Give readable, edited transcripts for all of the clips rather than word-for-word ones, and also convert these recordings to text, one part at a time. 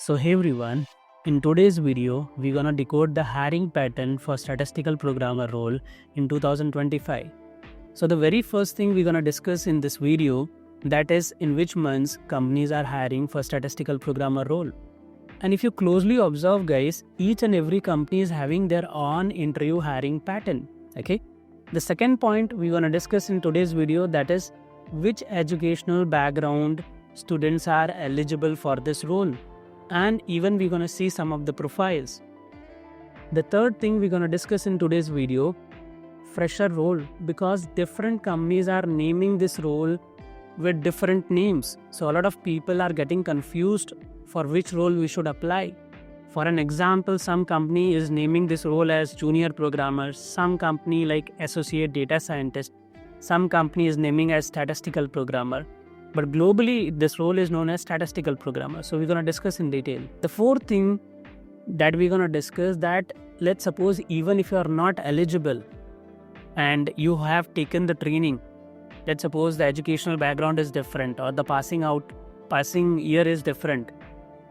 So hey everyone, in today's video, we're gonna decode the hiring pattern for statistical programmer role in 2025. So the very first thing we're gonna discuss in this video, that is in which months companies are hiring for statistical programmer role. And if you closely observe guys, each and every company is having their own interview hiring pattern. Okay. The second point we're gonna discuss in today's video, that is which educational background students are eligible for this role. And even we're going to see some of the profiles. The third thing we're going to discuss in today's video, fresher role, because different companies are naming this role with different names. So a lot of people are getting confused for which role we should apply. For an example, some company is naming this role as junior programmer, some company like associate data scientist, some company is naming as statistical programmer. But globally, this role is known as statistical programmer. So we're going to discuss in detail. The fourth thing that we're going to discuss, that let's suppose even if you are not eligible and you have taken the training, let's suppose the educational background is different or the passing year is different,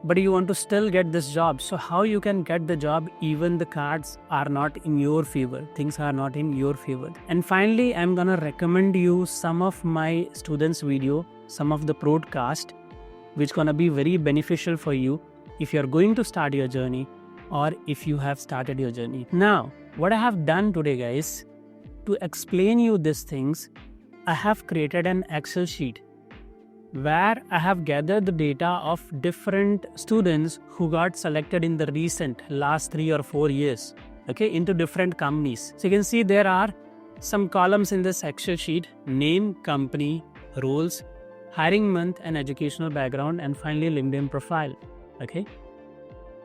but you want to still get this job. So how you can get the job even the cards are not in your favor, things are not in your favor. And finally, I'm going to recommend you some of my students' video, some of the broadcast which gonna be very beneficial for you if you're going to start your journey or if you have started your journey. Now, what I have done today guys, to explain you these things, I have created an Excel sheet where I have gathered the data of different students who got selected in the recent last 3 or 4 years, okay, into different companies. So you can see there are some columns in this Excel sheet: name, company, roles, hiring month and educational background, and finally LinkedIn profile. Okay.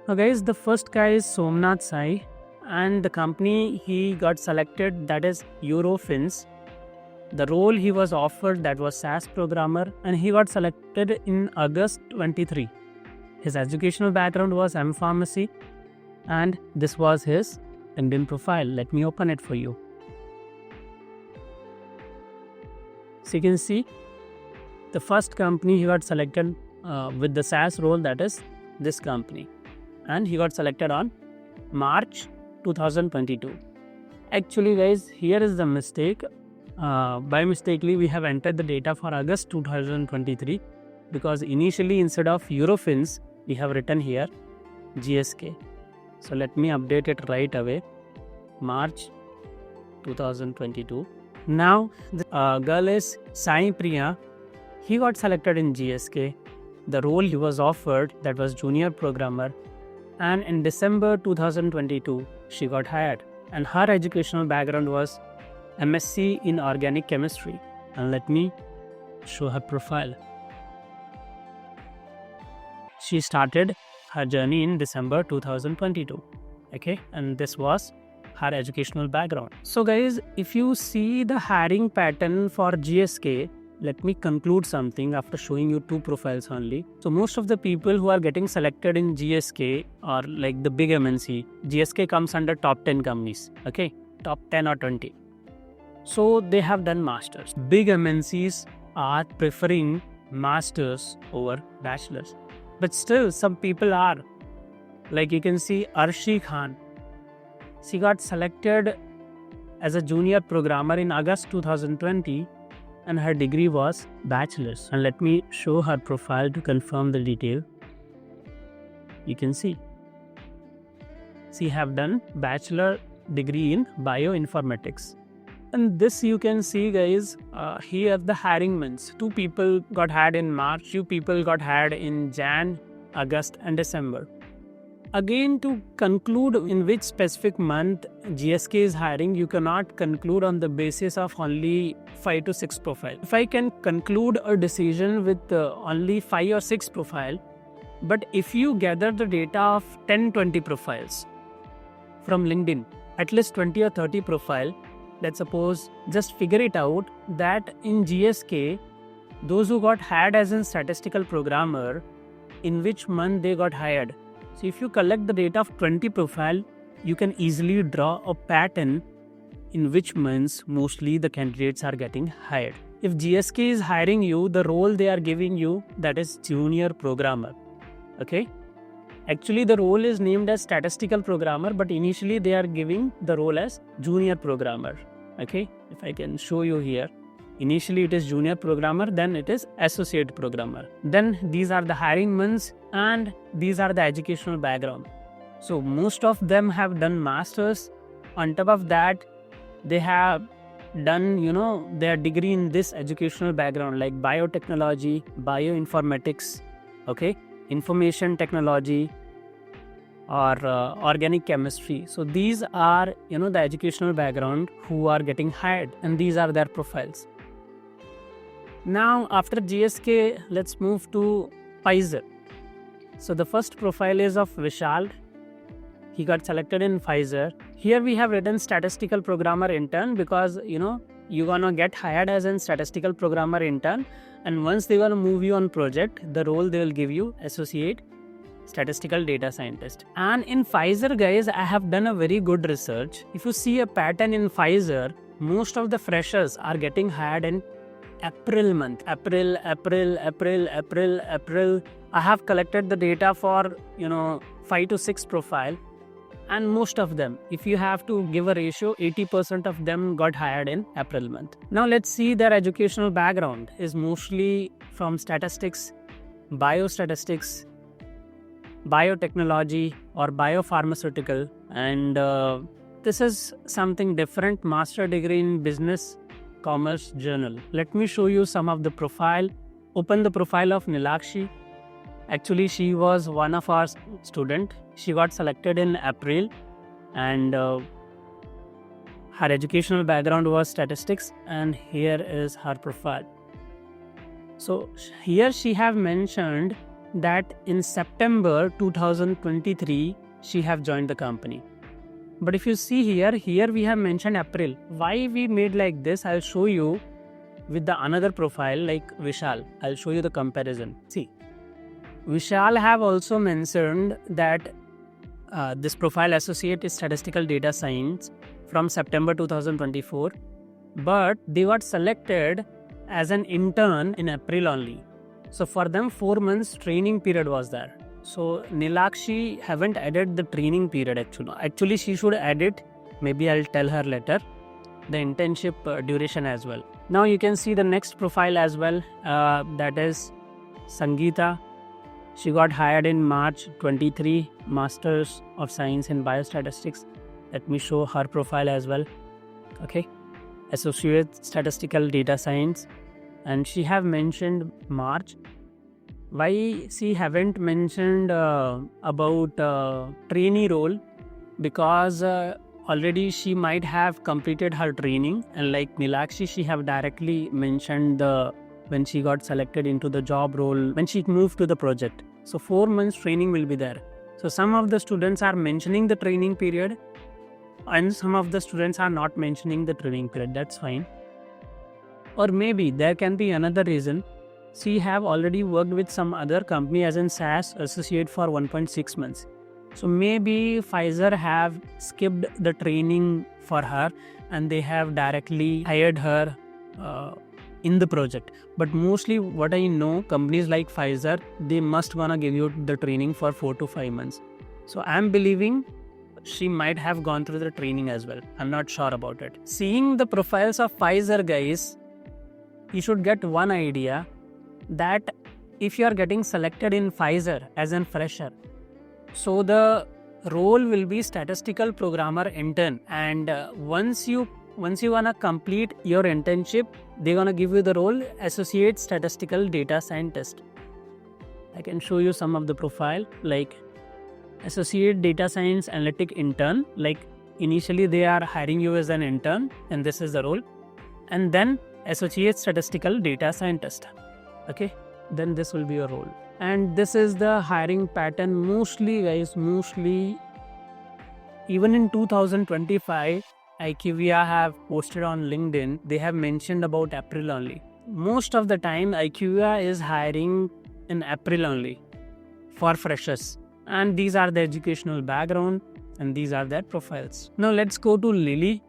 Now guys, the first guy is Somnath Sai, and the company he got selected, that is Eurofins. The role he was offered, that was SAS programmer, and he got selected in August 23. His educational background was M-Pharmacy, and this was his LinkedIn profile. Let me open it for you. So you can see the first company he got selected with the SAS role, that is this company, and he got selected on March 2022. Actually guys, here is the mistake. By mistakenly we have entered the data for August 2023, because initially instead of Eurofins we have written here GSK. So let me update it right away, March 2022. Now the girl is Sai Priya. He got selected in GSK. The role he was offered, that was junior programmer, and in December 2022 she got hired, and her educational background was MSc in organic chemistry. And let me show her profile. She started her journey in December 2022. Okay, and this was her educational background. So guys, if you see the hiring pattern for GSK, let me conclude something after showing you two profiles only. So most of the people who are getting selected in GSK are like the big MNC. GSK comes under top 10 companies, okay, top 10 or 20. So they have done masters. Big MNCs are preferring masters over bachelors. But still some people are, like you can see Arshi Khan. She got selected as a junior programmer in August 2020. And her degree was bachelor's. And let me show her profile to confirm the detail. You can see she have done bachelor degree in bioinformatics. And this you can see guys, here the hiring months. 2 people got hired in March, 2 people got hired in Jan, August and December. Again, to conclude in which specific month GSK is hiring, you cannot conclude on the basis of only 5 to 6 profile. If I can conclude a decision with only 5 or 6 profile, but if you gather the data of 10-20 profiles from LinkedIn, at least 20 or 30 profile, let's suppose, just figure it out that in GSK, those who got hired as a statistical programmer, in which month they got hired. So if you collect the data of 20 profile, you can easily draw a pattern in which months mostly the candidates are getting hired. If GSK is hiring you, the role they are giving you, that is junior programmer. Okay. Actually, the role is named as statistical programmer, but initially they are giving the role as junior programmer. Okay, if I can show you here. Initially it is junior programmer, then it is associate programmer. Then these are the hiring months and these are the educational background. So most of them have done masters. On top of that, they have done their degree in this educational background like biotechnology, bioinformatics, okay, information technology, or organic chemistry. So these are the educational background who are getting hired, and these are their profiles. Now after GSK, let's move to Pfizer. So the first profile is of Vishal. He got selected in Pfizer. Here we have written statistical programmer intern because you're gonna get hired as a statistical programmer intern, and once they gonna move you on project, the role they will give you associate statistical data scientist. And in Pfizer, guys, I have done a very good research. If you see a pattern in Pfizer, most of the freshers are getting hired in April month. April. I have collected the data for 5 to 6 profile, and most of them, if you have to give a ratio, 80% of them got hired in April month. Now let's see their educational background is mostly from statistics, biostatistics, biotechnology, or biopharmaceutical, and this is something different, master degree in business commerce journal. Let me show you some of the profile. Open the profile of Nilakshi. Actually, she was one of our student. She got selected in April, and her educational background was statistics, and here is her profile. So here she have mentioned that in September 2023 she have joined the company. But if you see here we have mentioned April. Why we made like this, I'll show you with the another profile like Vishal. I'll show you the comparison. See, Vishal have also mentioned that this profile associate is statistical data science from September 2024, but they got selected as an intern in April only. So for them 4 months training period was there. So Nilakshi haven't added the training period actually. Actually she should add it. Maybe I'll tell her later. The internship duration as well. Now you can see the next profile as well. That is Sangeeta. She got hired in March 23, Masters of Science in Biostatistics. Let me show her profile as well. Okay, Associate Statistical Data Science, and she have mentioned March. Why she haven't mentioned about trainee role? Because already she might have completed her training, and like Nilakshi, she have directly mentioned when she got selected into the job role, when she moved to the project. So 4 months training will be there. So some of the students are mentioning the training period, and some of the students are not mentioning the training period. That's fine. Or maybe there can be another reason. She have already worked with some other company as an SAS associate for 1.6 months. So maybe Pfizer have skipped the training for her and they have directly hired her in the project. But mostly what I know, companies like Pfizer, they must gonna give you the training for 4 to 5 months. So I'm believing she might have gone through the training as well. I'm not sure about it. Seeing the profiles of Pfizer, guys, you should get one idea that if you are getting selected in Pfizer as a fresher, so the role will be statistical programmer intern, and once you wanna complete your internship, they're gonna give you the role associate statistical data scientist. I can show you some of the profile like associate data science analytic intern. Like initially they are hiring you as an intern and this is the role, and then associate statistical data scientist. Okay, then this will be your role. And this is the hiring pattern. Mostly guys, even in 2025 IQVIA have posted on LinkedIn, they have mentioned about April only. Most of the time IQVIA is hiring in April only for freshers, and these are the educational background and these are their profiles. Now let's go to Lily.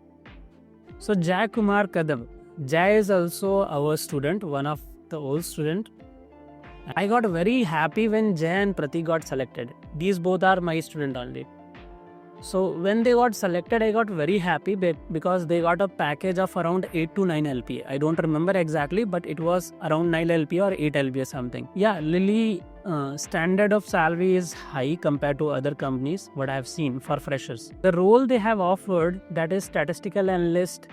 So Jai Kumar Kadam. Jai is also our student, one of the old student, I got very happy when Jay and Pratik got selected. These both are my student only. So when they got selected, I got very happy because they got a package of around 8 to 9 LPA. I don't remember exactly, but it was around 9 LPA or 8 LPA something. Yeah, Lilly standard of salary is high compared to other companies, what I have seen for freshers. The role they have offered, that is statistical analyst,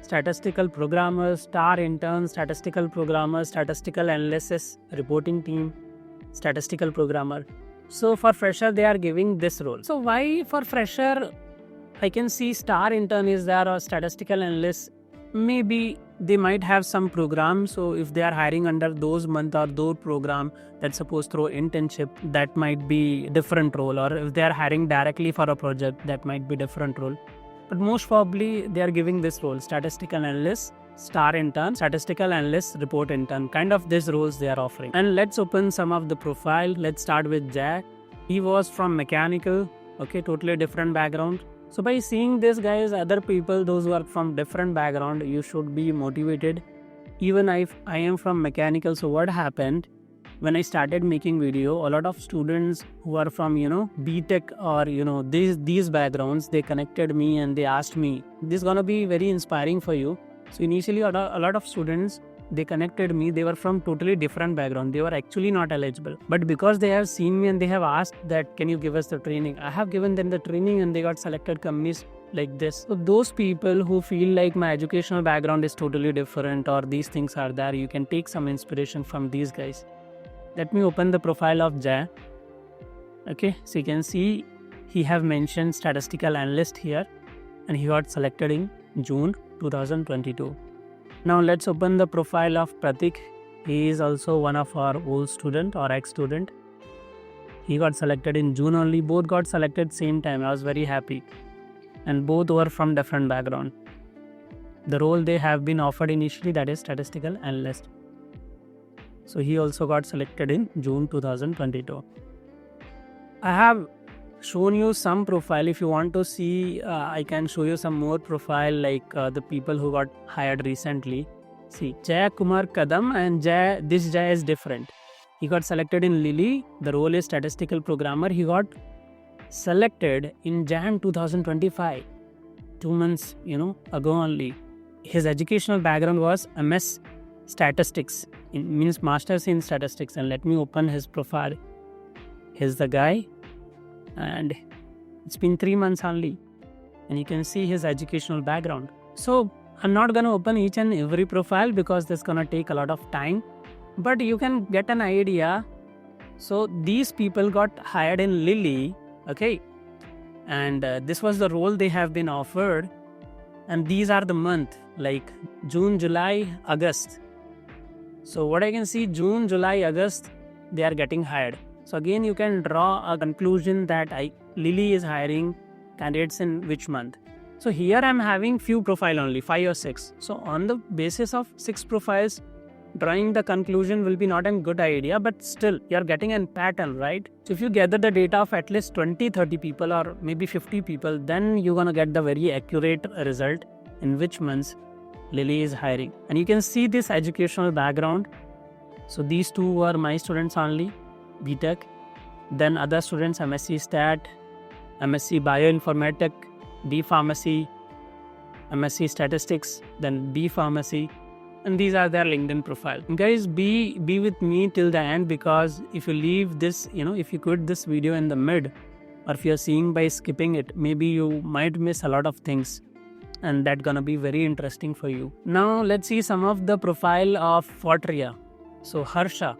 statistical programmer, star intern, statistical programmer, statistical analysis, reporting team, statistical programmer. So for fresher, they are giving this role. So why for fresher, I can see star intern is there or statistical analyst. Maybe they might have some program. So if they are hiring under those month or those program that's supposed through internship, that might be different role. Or if they are hiring directly for a project, that might be different role. But most probably they are giving this role, statistical analyst, star intern, statistical analyst, report intern, kind of these roles they are offering. And let's open some of the profile. Let's start with Jack. He was from mechanical, okay, totally different background. So by seeing this, guys, other people, those who are from different background, you should be motivated. Even I am from mechanical, so what happened? When I started making video, a lot of students who are from, B.Tech or, these backgrounds, they connected me and they asked me, this is gonna be very inspiring for you. So initially, a lot of students, they connected me, they were from totally different background. They were actually not eligible. But because they have seen me and they have asked that, can you give us the training? I have given them the training and they got selected companies like this. So those people who feel like my educational background is totally different or these things are there, you can take some inspiration from these guys. Let me open the profile of Jay. Okay, so you can see he have mentioned statistical analyst here and he got selected in June 2022. Now let's open the profile of Pratik. He is also one of our old student or ex-student. He got selected in June only. Both got selected same time. I was very happy. And both were from different background. The role they have been offered initially, that is statistical analyst. So he also got selected in June 2022. I have shown you some profile. If you want to see, I can show you some more profile like the people who got hired recently. See, Jay Kumar Kadam and this Jay is different. He got selected in Lilly. The role is statistical programmer. He got selected in Jan 2025, 2 months, ago only. His educational background was MS Statistics, means Masters in Statistics. And let me open his profile. Here's the guy. And it's been 3 months only. And you can see his educational background. So I'm not going to open each and every profile because this is going to take a lot of time. But you can get an idea. So these people got hired in Lilly. Okay. And this was the role they have been offered. And these are the month like June, July, August. So what I can see, June, July, August, they are getting hired. So again, you can draw a conclusion that Lilly is hiring candidates in which month. So here I'm having few profile only, 5 or 6. So on the basis of 6 profiles, drawing the conclusion will be not a good idea, but still you're getting a pattern, right? So if you gather the data of at least 20, 30 people or maybe 50 people, then you're going to get the very accurate result in which months Lilly is hiring. And you can see this educational background. So these two were my students only, B.Tech. Then other students, MSc Stat, MSc Bioinformatics, D Pharmacy, MSc Statistics, then B Pharmacy. And these are their LinkedIn profile. Guys, be with me till the end, because if you leave this, if you quit this video in the mid, or if you're seeing by skipping it, maybe you might miss a lot of things. And that's gonna be very interesting for you. Now let's see some of the profile of Fortria. So Harsha,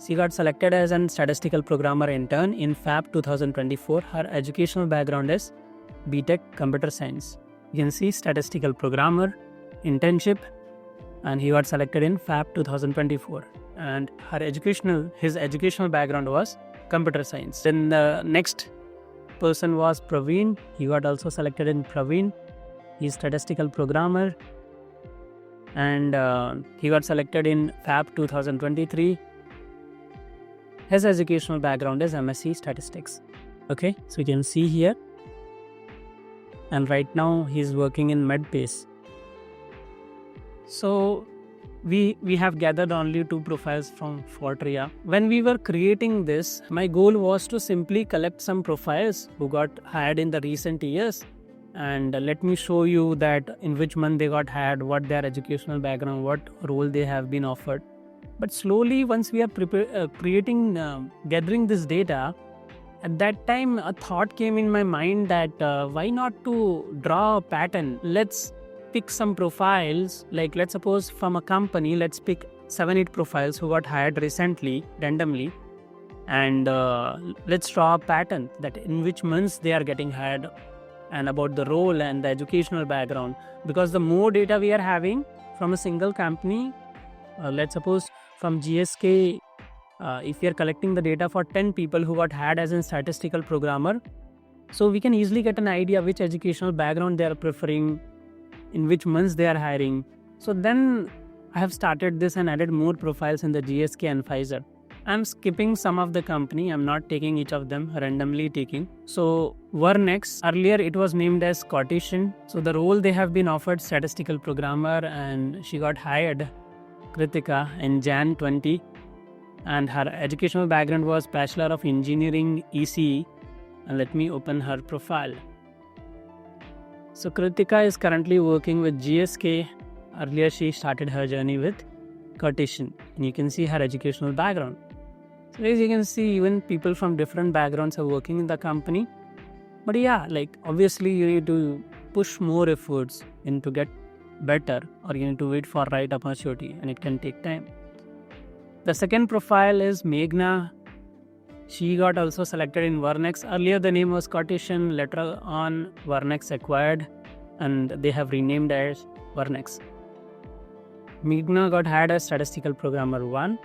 she got selected as a statistical programmer intern in Feb 2024. Her educational background is B.Tech Computer Science. You can see statistical programmer, internship, and he got selected in Feb 2024. And his educational background was computer science. Then the next person was Praveen. He got also selected in Praveen. He's statistical programmer, and he got selected in Feb 2023. His educational background is MSc Statistics. Okay, so you can see here. And right now he's working in MedPace. So we have gathered only 2 profiles from Fortria. When we were creating this, my goal was to simply collect some profiles who got hired in the recent years, and let me show you that in which month they got hired, what their educational background, what role they have been offered. But slowly, once we are gathering this data, at that time a thought came in my mind that why not to draw a pattern. Let's pick some profiles, like let's suppose from a company, let's pick 7-8 profiles who got hired recently randomly, and let's draw a pattern that in which months they are getting hired and about the role and the educational background. Because the more data we are having from a single company, let's suppose from GSK, if we are collecting the data for 10 people who got hired as a statistical programmer, so we can easily get an idea which educational background they are preferring, in which months they are hiring. So then I have started this and added more profiles in the GSK and Pfizer. I'm skipping some of the company, I'm not taking each of them, randomly taking. So Vernex, earlier it was named as Scottian. So the role they have been offered statistical programmer, and she got hired, Kritika, in Jan 20. And her educational background was Bachelor of Engineering ECE. And let me open her profile. So Kritika is currently working with GSK. Earlier she started her journey with Cartesian, and you can see her educational background. So as you can see, even people from different backgrounds are working in the company. But yeah, like obviously you need to push more efforts in to get better, or you need to wait for right opportunity, and it can take time. The second profile is Meghna. She got also selected in Vernex. Earlier the name was Cartesian, later on Vernex acquired, and they have renamed as Vernex. Meghna got hired as Statistical Programmer 1.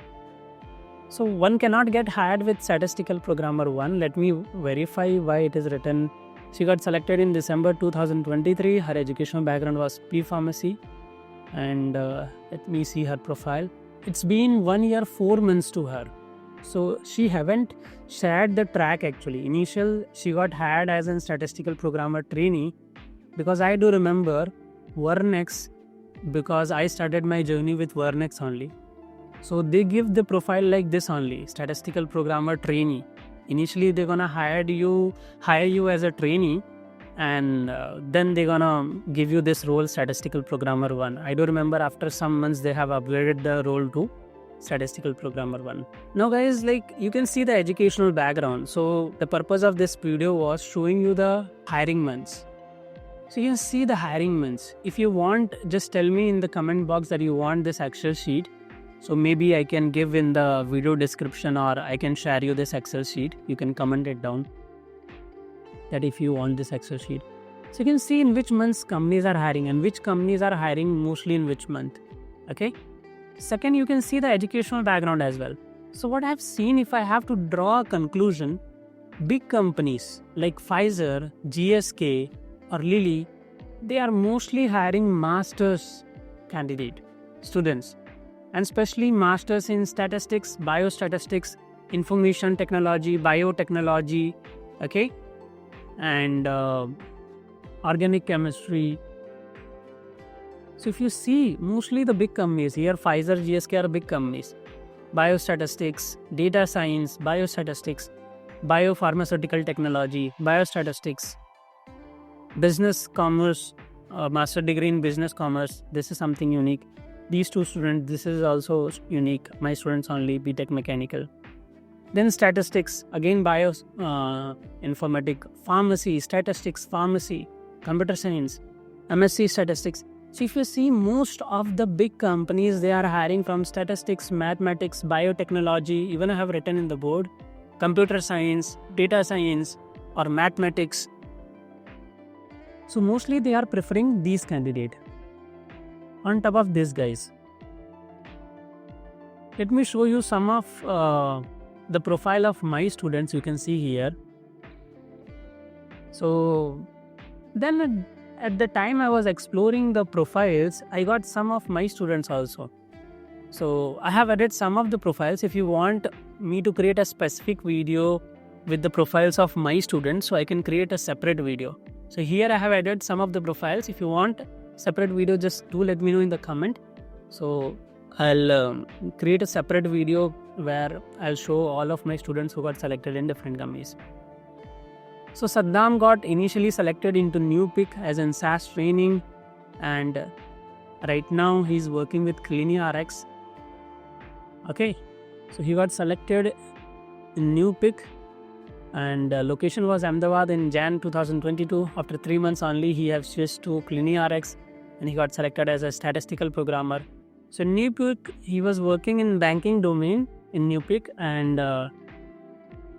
So one cannot get hired with Statistical Programmer 1. Let me verify why it is written. She got selected in December 2023. Her educational background was P-Pharmacy. And let me see her profile. It's been 1 year, 4 months to her. So she haven't shared the track actually. Initial, she got hired as a Statistical Programmer trainee, because I do remember Vernex, because I started my journey with Vernex only. So they give the profile like this only, Statistical Programmer trainee. Initially they're gonna hire you as a trainee, and then they're gonna give you this role, Statistical Programmer 1. I do remember after some months they have upgraded the role to Statistical Programmer 1. Now guys, like you can see the educational background. So the purpose of this video was showing you the hiring months. So you can see the hiring months. If you want, just tell me in the comment box that you want this Excel sheet. So maybe I can give in the video description, or I can share you this Excel sheet. You can comment it down that if you want this Excel sheet. So you can see in which months companies are hiring, and which companies are hiring mostly in which month. Okay. Second, you can see the educational background as well. So what I've seen, if I have to draw a conclusion, big companies like Pfizer, GSK or Lilly, they are mostly hiring master's candidate students, and especially masters in statistics, biostatistics, information technology, biotechnology, okay, and organic chemistry. So if you see, mostly the big companies here, Pfizer, GSK are big companies. Biostatistics, data science, biostatistics, biopharmaceutical technology, biostatistics, business commerce, master degree in business commerce. This is something unique. These two students, this is also unique. My students only BTech Mechanical. Then statistics, again informatic, pharmacy, statistics, pharmacy, computer science, MSc statistics. So if you see, most of the big companies, they are hiring from statistics, mathematics, biotechnology, even I have written in the board, computer science, data science or mathematics. So mostly they are preferring these candidates. On top of this, guys, let me show you some of the profile of my students. You can see here. So then at the time I was exploring the profiles, I got some of my students also. So I have added some of the profiles. If you want me to create a specific video with the profiles of my students, so I can create a separate video. So here I have added some of the profiles. If you want separate video, just do let me know in the comment. So I'll create a separate video where I'll show all of my students who got selected in different companies. So Saddam got initially selected into New Pick as in SaaS training, and right now he's working with CliniRx. Okay, so he got selected in New Pick, and location was Ahmedabad in Jan 2022. After 3 months only, he has switched to CliniRx, and he got selected as a statistical programmer. So in New Pick, he was working in banking domain in New Pick, and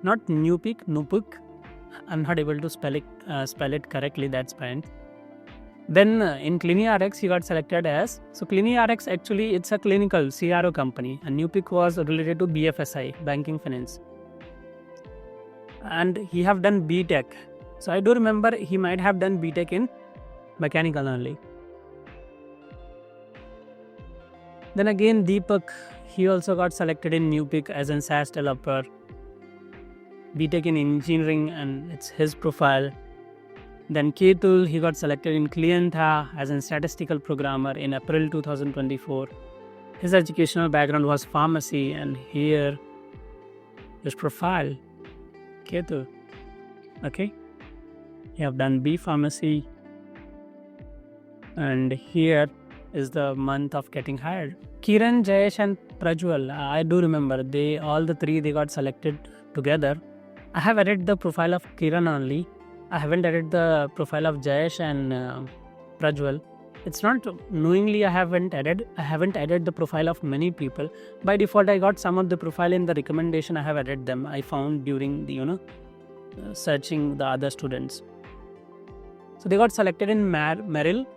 not New Pick, Nupik. I'm not able to spell it correctly. That's fine. Then in CliniRx, he got selected as, so CliniRx actually it's a clinical CRO company, and New Pick was related to BFSI, banking finance, and he have done BTech. So I do remember he might have done BTech in mechanical only. Then again Deepak, he also got selected in New Pick as a SaaS developer, BTech in engineering, and it's his profile. Then Ketul, he got selected in Clienta as a statistical programmer in April 2024. His educational background was pharmacy, and here his profile, Ketul. Okay, he have done B Pharmacy, and here is the month of getting hired. Kiran, Jayesh and Prajwal, I do remember all the three got selected together. I have added the profile of Kiran only. I haven't added the profile of Jayesh and Prajwal. It's not knowingly I haven't added the profile of many people. By default, I got some of the profile in the recommendation. I have added them. I found during the searching the other students. So they got selected in Merrill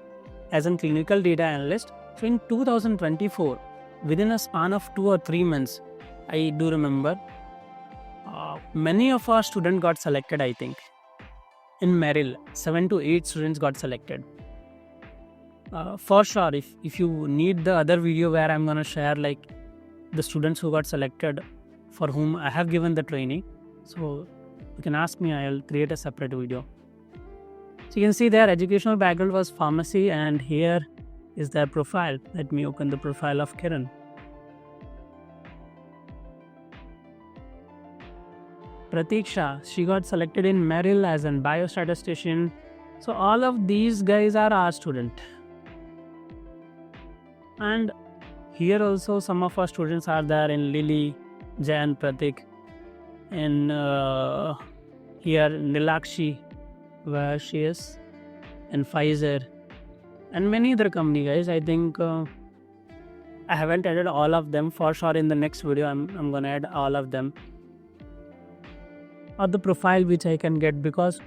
as a clinical data analyst. So in 2024, within a span of 2 or 3 months, I do remember many of our students got selected. I think in Merrill, 7 to 8 students got selected. For sure, if you need the other video where I'm gonna share like the students who got selected for whom I have given the training, so you can ask me, I'll create a separate video. So you can see their educational background was pharmacy, and here is their profile. Let me open the profile of Kiran. Pratiksha, she got selected in Merrill as a biostatistician. So all of these guys are our student. And here also some of our students are there in Lily, Jan, Pratik, and here Nilakshi, where she is, and Pfizer, and many other company guys. I think I haven't added all of them. For sure in the next video I'm gonna add all of them, or the profile which I can get, because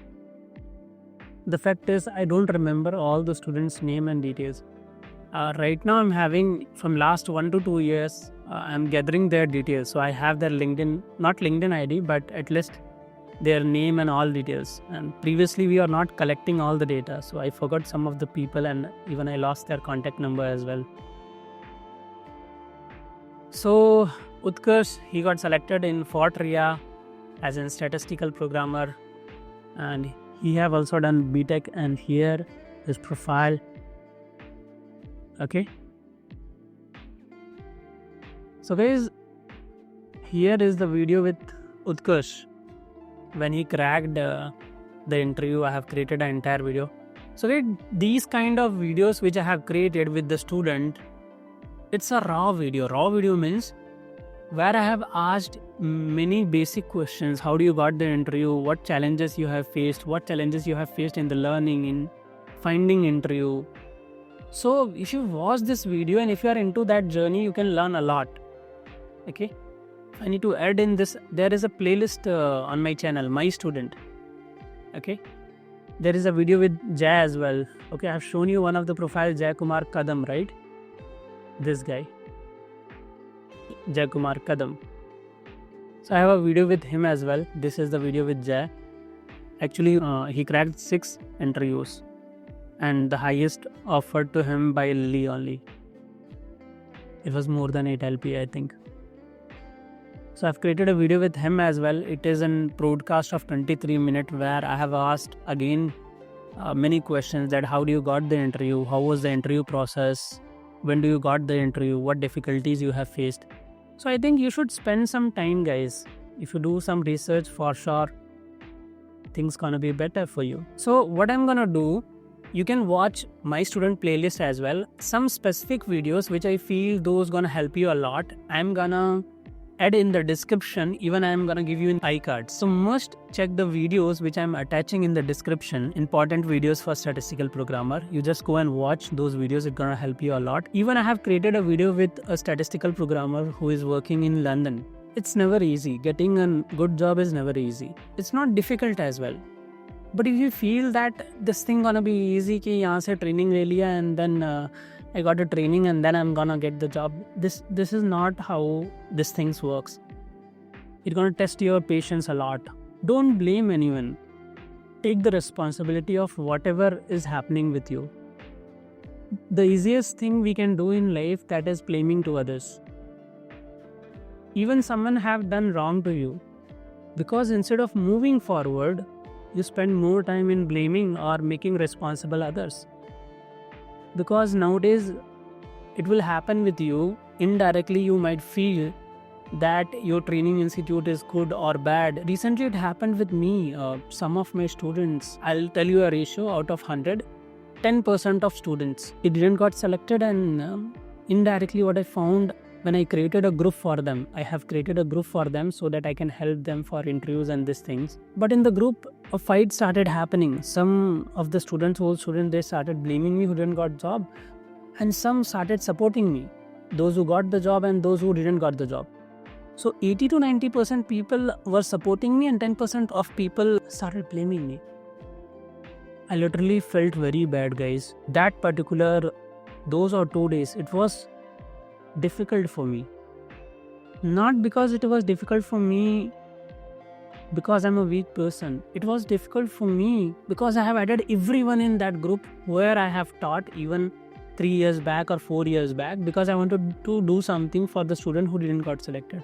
the fact is I don't remember all the students' name and details. Right now I'm having from last 1 to 2 years, I'm gathering their details. So I have their LinkedIn, not LinkedIn ID, but at least their name and all details. And previously we are not collecting all the data. So I forgot some of the people, and even I lost their contact number as well. So Utkarsh, he got selected in Fort Ria as a statistical programmer, and he have also done BTech, and here his profile. Okay, so guys, here is the video with Utkarsh when he cracked the interview. I have created an entire video. So guys, these kind of videos which I have created with the student, it's a raw video. Raw video means where I have asked many basic questions. How do you got the interview? What challenges you have faced? What challenges you have faced in the learning, in finding interview? So if you watch this video and if you are into that journey, you can learn a lot. Okay, I need to add in this. There is a playlist on my channel, My Student. Okay, there is a video with Jay as well. Okay, I have shown you one of the profile, Jay Kumar Kadam, right? This guy, Jay Kumar Kadam. So I have a video with him as well. This is the video with Jay. Actually, he cracked 6 interviews, and the highest offered to him by Lily only. It was more than 8 LP, I think. So I've created a video with him as well. It is a broadcast of 23 minutes where I have asked again many questions, that how do you got the interview, how was the interview process, when do you got the interview, what difficulties you have faced. So I think you should spend some time, guys. If you do some research, for sure things gonna be better for you. So what I'm gonna do, you can watch my student playlist as well. Some specific videos which I feel those gonna help you a lot, I'm gonna add in the description. Even I'm gonna give you an iCard. So must check the videos which I'm attaching in the description. Important videos for statistical programmer. You just go and watch those videos. It's gonna help you a lot. Even I have created a video with a statistical programmer who is working in London. It's never easy. Getting a good job is never easy. It's not difficult as well. But if you feel that this thing gonna be easy, कि यहाँ से training ले लिया and then I got a training and then I'm gonna get the job. This is not how this things works. It's gonna test your patience a lot. Don't blame anyone. Take the responsibility of whatever is happening with you. The easiest thing we can do in life, that is blaming to others. Even someone have done wrong to you, because instead of moving forward, you spend more time in blaming or making responsible others. Because nowadays it will happen with you. Indirectly you might feel that your training institute is good or bad. Recently it happened with me. Some of my students, I'll tell you a ratio, out of 100, 10% of students, it didn't got selected. And indirectly what I found, when I created a group for them, I have created a group for them so that I can help them for interviews and these things. But in the group, a fight started happening. Some of the students, old students, they started blaming me who didn't got job, and some started supporting me, those who got the job and those who didn't got the job. So 80 to 90% people were supporting me and 10% of people started blaming me. I literally felt very bad, guys. That particular, those or 2 days, it was difficult for me. Not because it was difficult for me because I'm a weak person. It was difficult for me because I have added everyone in that group where I have taught even 3 years back or 4 years back, because I wanted to do something for the student who didn't got selected.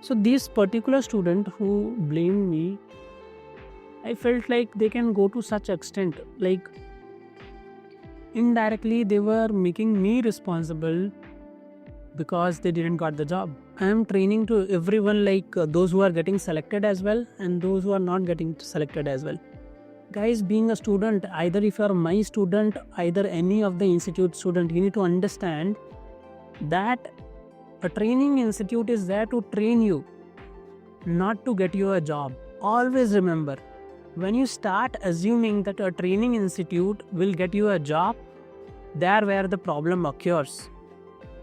So this particular student who blamed me, I felt like they can go to such extent, like indirectly they were making me responsible because they didn't got the job. I am training to everyone, like those who are getting selected as well and those who are not getting selected as well. Guys, being a student, either if you are my student, either any of the institute student, you need to understand that a training institute is there to train you, not to get you a job. Always remember, when you start assuming that a training institute will get you a job, there where the problem occurs.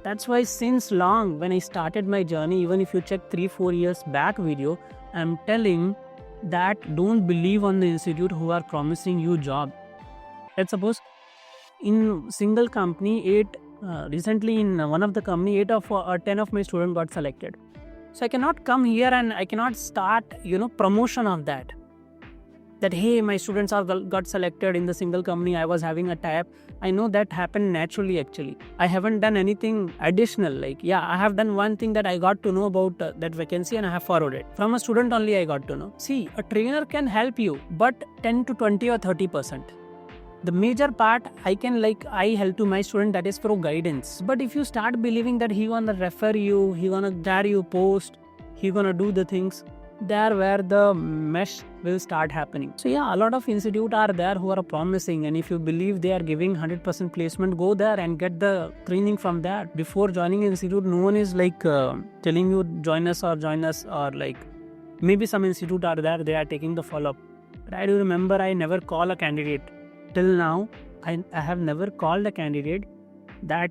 That's why since long, when I started my journey, even if you check 3-4 years back video, I'm telling that don't believe on the institute who are promising you job. Let's suppose in single company, recently in one of the company, 8 of 10 of my students got selected. So I cannot come here and I cannot start, promotion of that. That hey, my students are got selected in the single company, I was having a tie-up. I know that happened naturally actually. I haven't done anything additional. I have done one thing, that I got to know about that vacancy and I have forwarded. From a student only I got to know. See, a trainer can help you, but 10 to 20 or 30%. The major part I help to my student, that is through guidance. But if you start believing that he gonna refer you, he gonna share you post, he gonna do the things, there where the mesh will start happening. So a lot of institutes are there who are promising, and if you believe they are giving 100% placement, go there and get the training from there. Before joining institute, no one is telling you join us, or maybe some institute are there, they are taking the follow-up. But I do remember I never call a candidate. Till now, I have never called a candidate that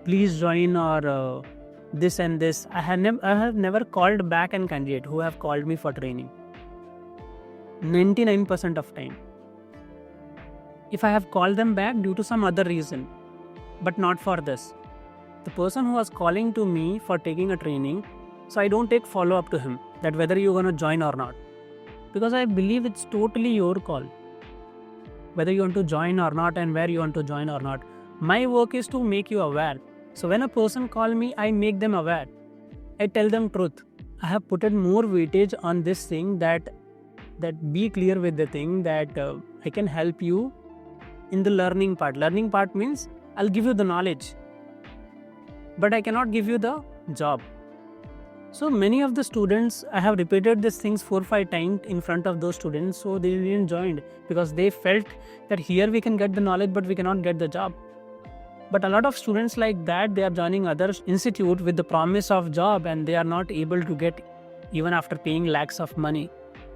please join or this and this. I have never called back a candidate who have called me for training. 99% of time. If I have called them back due to some other reason, but not for this. The person who was calling to me for taking a training, so I don't take follow-up to him that whether you're going to join or not. Because I believe it's totally your call. Whether you want to join or not and where you want to join or not. My work is to make you aware. So when a person call me, I make them aware. I tell them truth. I have put more weightage on this thing, that be clear with the thing that I can help you in the learning part. Learning part means I'll give you the knowledge. but I cannot give you the job. So many of the students, I have repeated these things 4-5 times in front of those students, so they didn't join because they felt that here we can get the knowledge but we cannot get the job. But a lot of students like that, they are joining other institute with the promise of job and they are not able to get even after paying lakhs of money.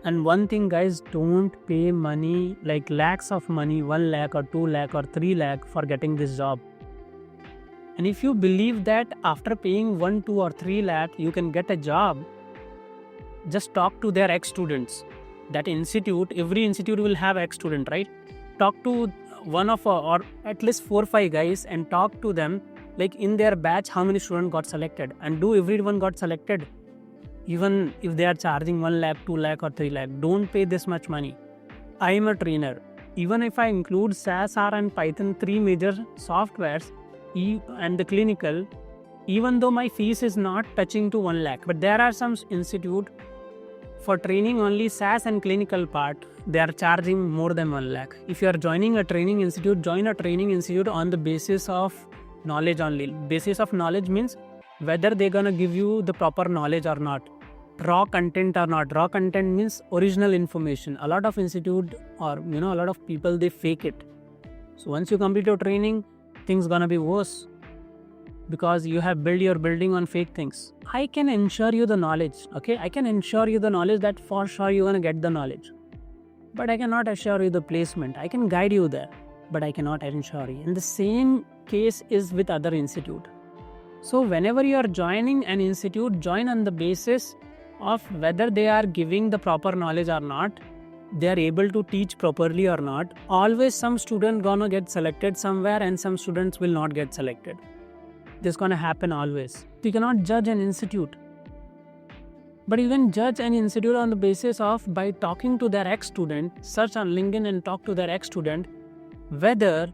And one thing guys, don't pay money like lakhs of money, 1 lakh or 2 lakh or 3 lakh for getting this job. And if you believe that after paying 1, 2 or 3 lakh, you can get a job, just talk to their ex-students. That institute, every institute will have ex-student, right? Talk to one of or at least 4-5 guys and talk to them like in their batch how many students got selected and do everyone got selected. Even if they are charging 1 lakh, 2 lakh or 3 lakh, don't pay this much money. I am a trainer. Even if I include SAS, R and Python, 3 major softwares, and the clinical, even though my fees is not touching to 1 lakh, but there are some institute for training only SAS and clinical part, they are charging more than 1 lakh. If you are joining a training institute, join a training institute on the basis of knowledge only. Basis of knowledge means whether they're gonna give you the proper knowledge or not, raw content or not. Raw content means original information. A lot of institute or a lot of people, they fake it. So once you complete your training, things gonna be worse because you have built your building on fake things. I can ensure you the knowledge, okay? I can ensure you the knowledge that for sure you're gonna get the knowledge. But I cannot assure you the placement. I can guide you there, but I cannot ensure you. And the same case is with other institute. So whenever you are joining an institute, join on the basis of whether they are giving the proper knowledge or not, they are able to teach properly or not. Always some student gonna get selected somewhere and some students will not get selected. This gonna happen always. You cannot judge an institute. But you can judge an institute on the basis of by talking to their ex-student, search on LinkedIn and talk to their ex-student, whether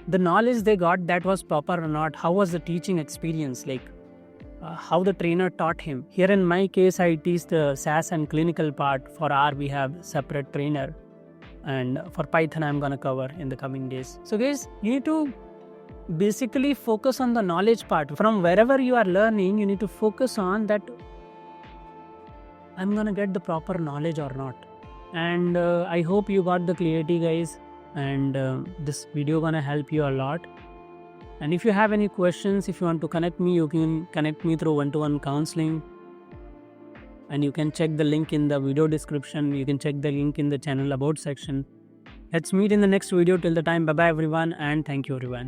the knowledge they got that was proper or not, how was the teaching experience, like how the trainer taught him. Here in my case, I teach the SAS and clinical part. For R, we have separate trainer. And for Python, I'm going to cover in the coming days. So guys, you need to basically focus on the knowledge part. From wherever you are learning, you need to focus on that I'm going to get the proper knowledge or not. And I hope you got the clarity, guys. And this video going to help you a lot. And if you have any questions, if you want to connect me, you can connect me through one-to-one counseling. And you can check the link in the video description. You can check the link in the channel about section. Let's meet in the next video. Till the time, bye-bye everyone and thank you everyone.